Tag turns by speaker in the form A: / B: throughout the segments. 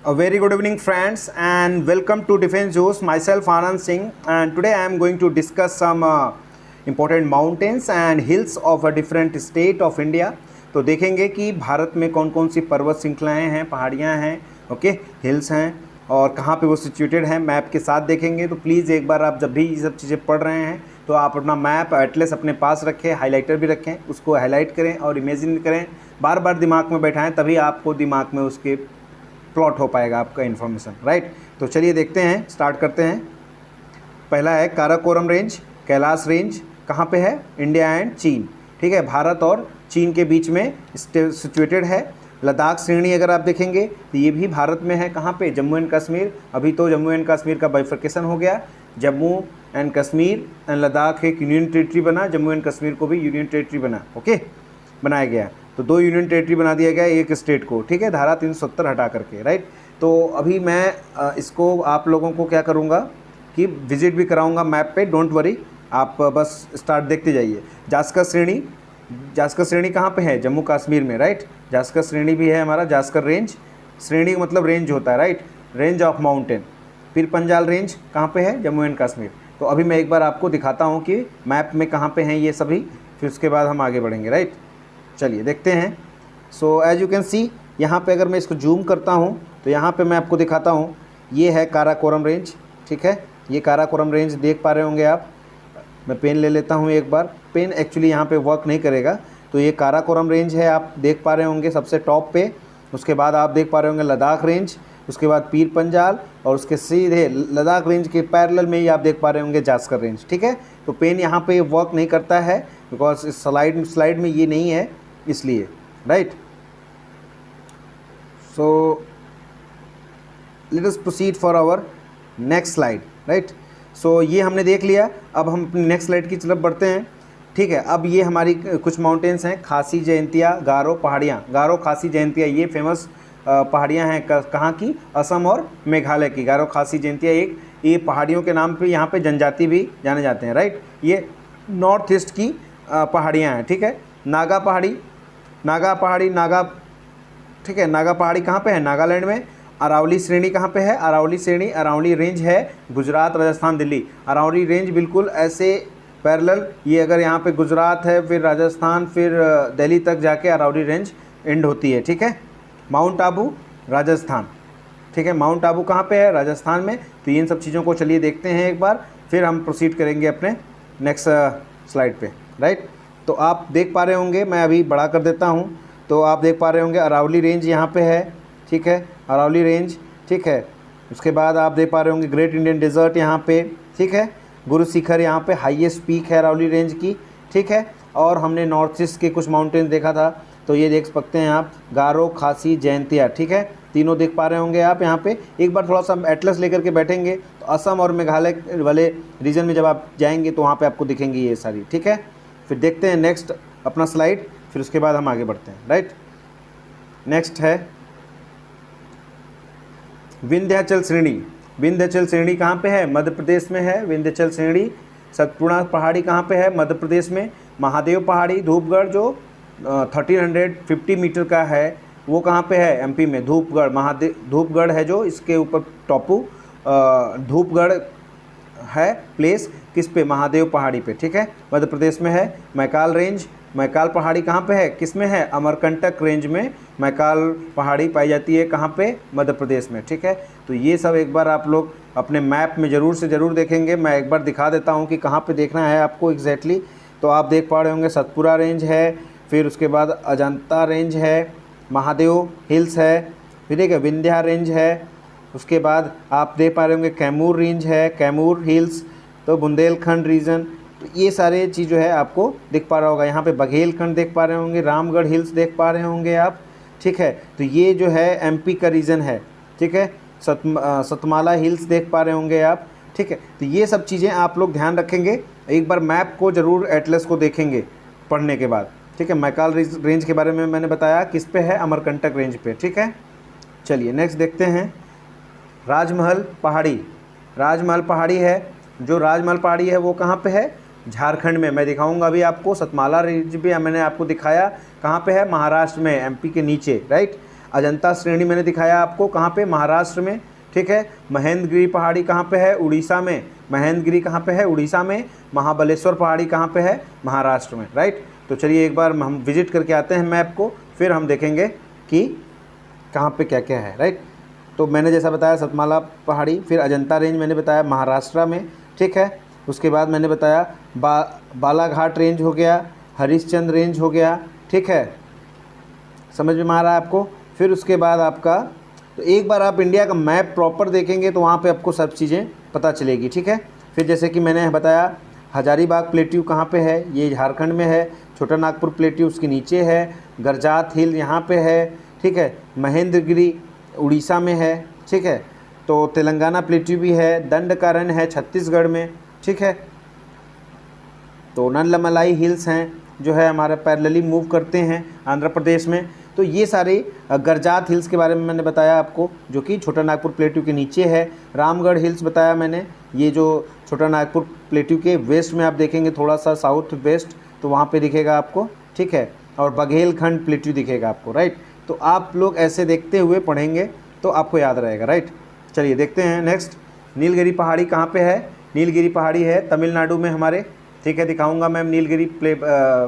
A: A very good evening, friends, and welcome to Defense Juice. Myself, Anand Singh, and today I am going to discuss some important mountains and hills of a different state of India. तो देखेंगे कि भारत में कौन कौन सी पर्वत श्रृंखलाएँ हैं, पहाड़ियाँ हैं, ओके, हिल्स हैं और कहाँ पे वो सिचुएटेड हैं, मैप के साथ देखेंगे। तो प्लीज़ एक बार आप जब भी ये सब चीज़ें पढ़ रहे हैं तो आप अपना मैप एटलस अपने पास रखें, हाइलाइटर भी रखें, उसको हाईलाइट करें और इमेजिन करें, बार बार दिमाग में बैठाएं, तभी आपको दिमाग में उसके प्लॉट हो पाएगा आपका इन्फॉर्मेशन, राइट। तो चलिए देखते हैं, स्टार्ट करते हैं। पहला है काराकोरम रेंज, कैलाश रेंज, कहाँ पे है? इंडिया एंड चीन, ठीक है, भारत और चीन के बीच में सिचुएटेड है। लद्दाख श्रेणी अगर आप देखेंगे तो ये भी भारत में है, कहाँ पे? जम्मू एंड कश्मीर। अभी तो जम्मू एंड कश्मीर का बाइफर्केशन हो गया, जम्मू एंड कश्मीर एंड लद्दाख एक यूनियन टेरिटरी बना, जम्मू एंड कश्मीर को भी यूनियन टेरिटरी बना, ओके, बनाया गया। तो दो यूनियन टेरिटरी बना दिया गया एक स्टेट को, ठीक है, धारा 370 हटा करके, राइट। तो अभी मैं इसको आप लोगों को क्या करूँगा कि विजिट भी कराऊंगा मैप पे, डोंट वरी, आप बस स्टार्ट देखते जाइए। जास्कर श्रेणी, जास्कर श्रेणी कहाँ पे है? जम्मू कश्मीर में, राइट। जास्कर श्रेणी भी है हमारा, जास्कर रेंज, श्रेणी का मतलब रेंज होता है, राइट, रेंज ऑफ माउंटेन। फिर पंजाल रेंज कहाँ पे है? जम्मू एंड कश्मीर। तो अभी मैं एक बार आपको दिखाता हूँ कि मैप में कहाँ पे हैं ये सभी, फिर उसके बाद हम आगे बढ़ेंगे, राइट। चलिए देखते हैं। So as you can see, यहाँ पे अगर मैं इसको जूम करता हूँ तो यहाँ पे मैं आपको दिखाता हूँ, ये है काराकोरम रेंज, ठीक है, ये काराकोरम रेंज देख पा रहे होंगे आप। मैं पेन ले लेता हूँ एक बार, पेन एक्चुअली यहाँ पे वर्क नहीं करेगा। तो ये काराकोरम रेंज है, आप देख पा रहे होंगे सबसे टॉप पे। उसके बाद आप देख पा रहे होंगे लद्दाख रेंज, उसके बाद पीर पंजाल, और उसके सीधे लद्दाख रेंज के पैरेलल में ही आप देख पा रहे होंगे जास्कर रेंज, ठीक है। तो पेन यहाँ पे वर्क नहीं करता है बिकॉज इस स्लाइड में ये नहीं है, इसलिए, right. So let us proceed for our next slide, right. So ये हमने देख लिया, अब हम अपनी नेक्स्ट स्लाइड की तरफ बढ़ते हैं, ठीक है। अब ये हमारी कुछ माउंटेन्स हैं, खासी जयंतिया, गारो पहाड़ियाँ, गारो खासी जयंतिया, ये फेमस पहाड़ियाँ हैं कहाँ की? असम और मेघालय की। गारो खासी जयंतिया एक, ये पहाड़ियों के नाम पे यहाँ पे जनजाति भी जाने जाते हैं, राइट। ये नॉर्थ ईस्ट की पहाड़ियाँ हैं, ठीक है। नागा पहाड़ी, नागा, ठीक है, नागा पहाड़ी कहाँ पे है? नागालैंड में। अरावली श्रेणी कहाँ पे है? अरावली श्रेणी, अरावली रेंज है गुजरात, राजस्थान, दिल्ली। अरावली रेंज बिल्कुल ऐसे पैरेलल, ये अगर यहाँ पे गुजरात है, फिर राजस्थान, फिर दिल्ली तक जाके अरावली रेंज एंड होती है, ठीक है। माउंट आबू, राजस्थान, ठीक है, माउंट आबू कहाँ पे है? राजस्थान में। तो इन सब चीज़ों को चलिए देखते हैं एक बार, फिर हम प्रोसीड करेंगे अपने नेक्स्ट स्लाइड पे, राइट। तो आप देख पा रहे होंगे, मैं अभी बड़ा कर देता हूँ, तो आप देख पा रहे होंगे अरावली रेंज यहाँ पे है, ठीक है, अरावली रेंज, ठीक है। उसके बाद आप देख पा रहे होंगे ग्रेट इंडियन डेजर्ट यहाँ पे, ठीक है, गुरु शिखर यहाँ पे हाईएस्ट पीक है अरावली रेंज की, ठीक है। और हमने नॉर्थ ईस्ट के कुछ माउंटेन देखा था, तो ये देख सकते हैं आप, गारो, खासी, जयंतिया, ठीक है, तीनों देख पा रहे होंगे आप। यहाँ पे एक बार थोड़ा सा एटलस लेकर के बैठेंगे तो असम और मेघालय वाले रीजन में जब आप जाएंगे तो वहाँ पे आपको दिखेंगी ये सारी, ठीक है। फिर देखते हैं नेक्स्ट अपना स्लाइड, फिर उसके बाद हम आगे बढ़ते हैं, राइट। नेक्स्ट है विंध्याचल श्रेणी। विंध्याचल श्रेणी कहाँ पे है? मध्य प्रदेश में है विंध्याचल श्रेणी। सतपुड़ा पहाड़ी कहाँ पे है? मध्य प्रदेश में। महादेव पहाड़ी, धूपगढ़, जो 1350 मीटर का है, वो कहाँ पे है? एमपी में। धूपगढ़, धूपगढ़ है जो, इसके ऊपर टापू धूपगढ़ है प्लेस, किस पे? महादेव पहाड़ी पे, ठीक है, मध्य प्रदेश में है। मैकाल रेंज, मैकाल पहाड़ी कहाँ पे है? किस में है? अमरकंटक रेंज में मैकाल पहाड़ी पाई जाती है, कहाँ पे? मध्य प्रदेश में, ठीक है। तो ये सब एक बार आप लोग अपने मैप में ज़रूर से ज़रूर देखेंगे। मैं एक बार दिखा देता हूँ कि कहाँ पे देखना है आपको एग्जैक्टली। तो आप देख पा रहे होंगे सतपुड़ा रेंज है, फिर उसके बाद अजंता रेंज है, महादेव हिल्स है, फिर एक विंध्या रेंज है, उसके बाद आप देख पा रहे होंगे कैमूर रेंज है, कैमूर हिल्स, तो बुंदेलखंड रीजन। तो ये सारे चीज़ जो है आपको दिख पा रहा होगा। यहाँ पे बघेलखंड देख पा रहे होंगे, रामगढ़ हिल्स देख पा रहे होंगे आप, ठीक है। तो ये जो है एमपी का रीजन है, ठीक है। सतमाला हिल्स देख पा रहे होंगे आप, ठीक है। तो ये सब चीज़ें आप लोग ध्यान रखेंगे, एक बार मैप को ज़रूर एटलस को देखेंगे पढ़ने के बाद, ठीक है। मैकाल रेंज के बारे में मैंने बताया किस पे है? अमरकंटक रेंज पे, ठीक है। चलिए नेक्स्ट देखते हैं। राजमहल पहाड़ी, राजमहल पहाड़ी है, जो राजमहल पहाड़ी है वो कहाँ पे है? झारखंड में। मैं दिखाऊंगा अभी आपको। सतमाला रेंज भी मैंने आपको दिखाया, कहाँ पे है? महाराष्ट्र में, एमपी के नीचे, राइट। अजंता श्रेणी मैंने दिखाया आपको कहाँ पे, महाराष्ट्र में, ठीक है। महेंद्रगिरी पहाड़ी कहाँ पे है, उड़ीसा में। महेंद्रगिरी कहाँ पे है, उड़ीसा में। महाबलेश्वर पहाड़ी कहाँ पे है, महाराष्ट्र में, राइट। तो चलिए एक बार हम विजिट करके आते हैं मैप को, फिर हम देखेंगे कि कहाँ पे क्या क्या है, राइट। तो मैंने जैसा बताया सतमाला पहाड़ी, फिर अजंता रेंज मैंने बताया महाराष्ट्र में, ठीक है। उसके बाद मैंने बताया बालाघाट रेंज हो गया, हरिश्चंद्र रेंज हो गया, ठीक है। समझ में आ रहा है आपको। फिर उसके बाद आपका, तो एक बार आप इंडिया का मैप प्रॉपर देखेंगे तो वहाँ पे आपको सब चीज़ें पता चलेगी, ठीक है। फिर जैसे कि मैंने बताया हजारीबाग प्लेट्यू कहाँ पे है, ये झारखंड में है। छोटा नागपुर प्लेट्यू उसके नीचे है। गरजात हिल यहाँ पे है, ठीक है। महेंद्रगिरी उड़ीसा में है, ठीक है। तो तेलंगाना प्लेट्यू भी है। दंडकारण्य है छत्तीसगढ़ में, ठीक है। तो नल्लमलाई हिल्स हैं जो है हमारे पैरेलली मूव करते हैं आंध्र प्रदेश में। तो ये सारे गरजात हिल्स के बारे में मैंने बताया आपको, जो कि छोटा नागपुर प्लेट्यू के नीचे है। रामगढ़ हिल्स बताया मैंने, ये जो छोटा नागपुर प्लेट्यू के वेस्ट में आप देखेंगे, थोड़ा सा साउथ वेस्ट, तो वहाँ पे दिखेगा आपको, ठीक है। और बघेलखंड प्लेट्यू दिखेगा आपको, राइट। तो आप लोग ऐसे देखते हुए पढ़ेंगे तो आपको याद रहेगा, राइट। चलिए देखते हैं नेक्स्ट। नीलगिरी पहाड़ी कहाँ पे है, नीलगिरी पहाड़ी है तमिलनाडु में हमारे, ठीक है। दिखाऊंगा मैं नीलगिरी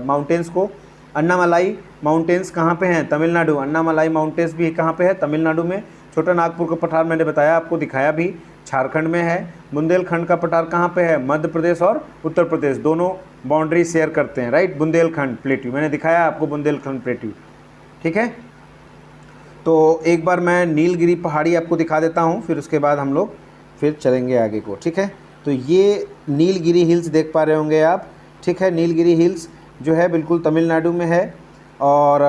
A: माउंटेन्स को। अन्नामलाई माउंटेन्स कहाँ पे हैं, तमिलनाडु। अन्नामलाई माउंटेन्स भी कहाँ पे है, तमिलनाडु में। छोटा नागपुर का पठार मैंने बताया आपको, दिखाया भी, झारखंड में है। बुंदेलखंड का पठार कहाँ पे है, मध्य प्रदेश और उत्तर प्रदेश दोनों बाउंड्री शेयर करते हैं, राइट। बुंदेलखंड प्लेट्यू मैंने दिखाया आपको, बुंदेलखंड प्लेट्यू, ठीक है। तो एक बार मैं नीलगिरी पहाड़ी आपको दिखा देता हूँ, फिर उसके बाद हम लोग फिर चलेंगे आगे को, ठीक है। तो ये नीलगिरी हिल्स देख पा रहे होंगे आप, ठीक है। नीलगिरी हिल्स जो है बिल्कुल तमिलनाडु में है। और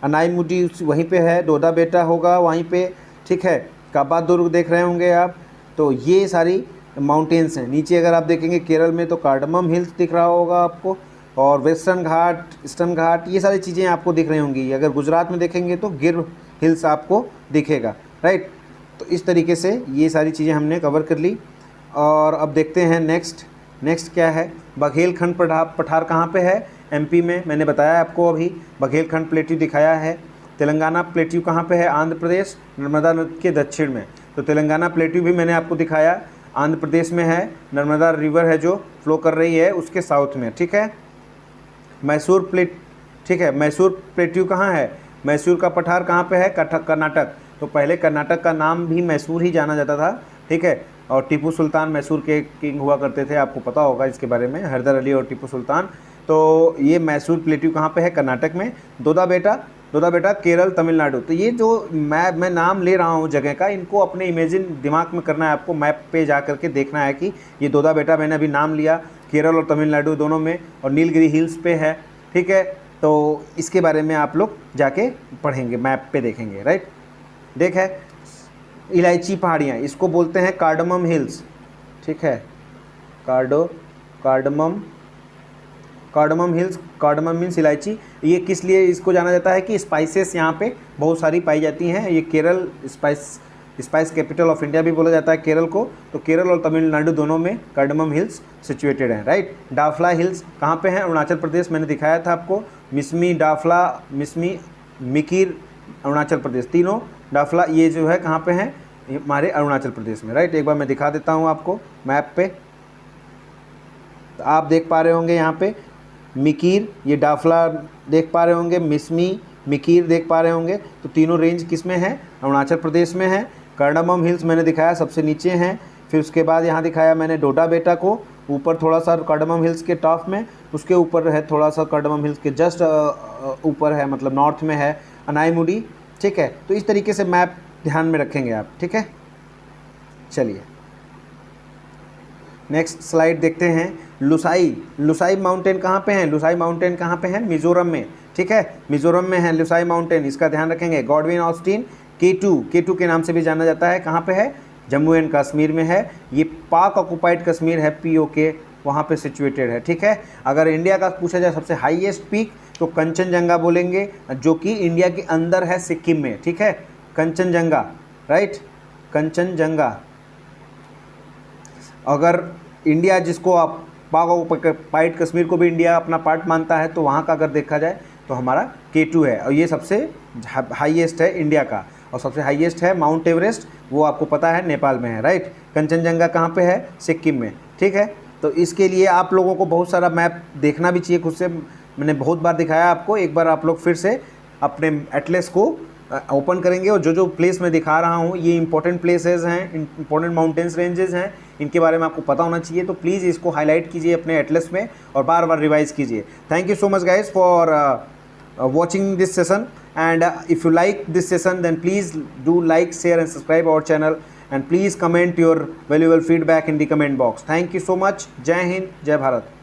A: अनाईमुडी वहीं पे है, डोदा बेटा होगा वहीं पे, ठीक है। काबा दुर्ग देख रहे होंगे आप। तो ये सारी माउंटेन्स हैं। नीचे अगर आप देखेंगे केरल में तो कार्डमम हिल्स दिख रहा होगा आपको, और वेस्टर्न घाट, ईस्टर्न घाट, ये सारी चीज़ें आपको दिख रही होंगी। अगर गुजरात में देखेंगे तो गिर हिल्स आपको दिखेगा, राइट। तो इस तरीके से ये सारी चीज़ें हमने कवर कर ली। और अब देखते हैं नेक्स्ट क्या है। बघेलखंड पठार कहाँ पे है, एमपी में, मैंने बताया आपको अभी। बघेलखंड प्लेट्यू दिखाया है। तेलंगाना प्लेट्यू कहाँ पे है, आंध्र प्रदेश, नर्मदा नदी के दक्षिण में। तो तेलंगाना प्लेट्यू भी मैंने आपको दिखाया, आंध्र प्रदेश में है। नर्मदा रिवर है जो फ्लो कर रही है उसके साउथ में, ठीक है। मैसूर ठीक है, मैसूर प्लेट्यू कहाँ है, मैसूर का पठार कहाँ पे है, कर्नाटक। तो पहले कर्नाटक का नाम भी मैसूर ही जाना जाता था, ठीक है। और टीपू सुल्तान मैसूर के किंग हुआ करते थे, आपको पता होगा इसके बारे में, हैदर अली और टीपू सुल्तान। तो ये मैसूर प्लेट्यू कहाँ पे है, कर्नाटक में। दोदा बेटा केरल, तमिलनाडु। तो ये जो मैं नाम ले रहा हूँ जगह का, इनको अपने इमेजिन दिमाग में करना है आपको, मैप पे जा करके देखना है कि ये दोदा बेटा मैंने अभी नाम लिया, केरल और तमिलनाडु दोनों में, और नीलगिरी हिल्स पे है, ठीक है। तो इसके बारे में आप लोग जाके पढ़ेंगे, मैप पे देखेंगे, राइट। देखें, इलायची पहाड़ियाँ, इसको बोलते हैं कार्डमम हिल्स, ठीक है। कार्डमम हिल्स, कार्डमम मीन्स इलायची। ये किस लिए इसको जाना जाता है कि स्पाइसेस यहाँ पे बहुत सारी पाई जाती हैं। ये Kerala spice capital of India भी बोला जाता है केरल को। तो केरल और तमिलनाडु दोनों में कार्डमम हिल्स सिचुएटेड हैं, राइट। डाफला हिल्स कहाँ पे हैं, अरुणाचल प्रदेश, मैंने दिखाया था आपको। मिस्मी, मिकीर, अरुणाचल प्रदेश, तीनों डाफला ये जो है कहाँ पे हैं, हमारे अरुणाचल प्रदेश में, राइट। एक बार मैं दिखा देता हूँ आपको मैप पे। तो आप देख पा रहे होंगे यहाँ पे मिकीर, ये डाफला देख पा रहे होंगे, मिस्मी, मिकीर देख पा रहे होंगे। तो तीनों रेंज किस में है, अरुणाचल प्रदेश में है। कार्डमम हिल्स मैंने दिखाया सबसे नीचे हैं। फिर उसके बाद यहाँ दिखाया मैंने डोडा बेटा को, ऊपर थोड़ा सा कार्डमम हिल्स के टॉप में, उसके ऊपर है थोड़ा सा कार्डमम हिल्स के जस्ट ऊपर है, मतलब नॉर्थ में है अनाईमुडी, ठीक है। तो इस तरीके से मैप ध्यान में रखेंगे आप, ठीक है। चलिए नेक्स्ट स्लाइड देखते हैं। लुसाई माउंटेन कहाँ पे हैं, लुसाई माउंटेन कहाँ पे हैं, मिजोरम में, ठीक है। मिजोरम में है लुसाई माउंटेन, इसका ध्यान रखेंगे। गॉडविन ऑस्टिन K2 के नाम से भी जाना जाता है, कहाँ पे है, जम्मू एंड कश्मीर में है। ये पाक ऑक्युपाइड कश्मीर है, POK, वहाँ पे सिचुएटेड है, ठीक है। अगर इंडिया का पूछा जाए सबसे हाईएस्ट पीक तो कंचनजंगा बोलेंगे, जो कि इंडिया के अंदर है, सिक्किम में, ठीक है। कंचनजंगा, राइट, कंचनजंगा। अगर इंडिया जिसको आप पाक ऑक्युपाइड कश्मीर को भी इंडिया अपना पार्ट मानता है, तो वहाँ का अगर देखा जाए तो हमारा K2 है, और ये सबसे हाईएस्ट है इंडिया का, और सबसे हाईएस्ट है माउंट एवरेस्ट, वो आपको पता है नेपाल में है, राइट। कंचनजंगा कहाँ पे है? सिक्किम में, ठीक है। तो इसके लिए आप लोगों को बहुत सारा मैप देखना भी चाहिए खुद से, मैंने बहुत बार दिखाया आपको, एक बार आप लोग फिर से अपने एटलस को ओपन करेंगे, और जो जो प्लेस मैं दिखा रहा हूँ ये इंपॉर्टेंट प्लेसेस हैं, इंपॉर्टेंट माउंटेन्स रेंजेस हैं, इनके बारे में आपको पता होना चाहिए। तो प्लीज़ इसको हाईलाइट कीजिए अपने एटलस में और बार बार रिवाइज कीजिए। Thank you so much guys for watching this session, and if you like this session, then please do like, share and subscribe our channel, and please comment your valuable feedback in the comment box. Thank you so much. Jai Hind, Jai Bharat.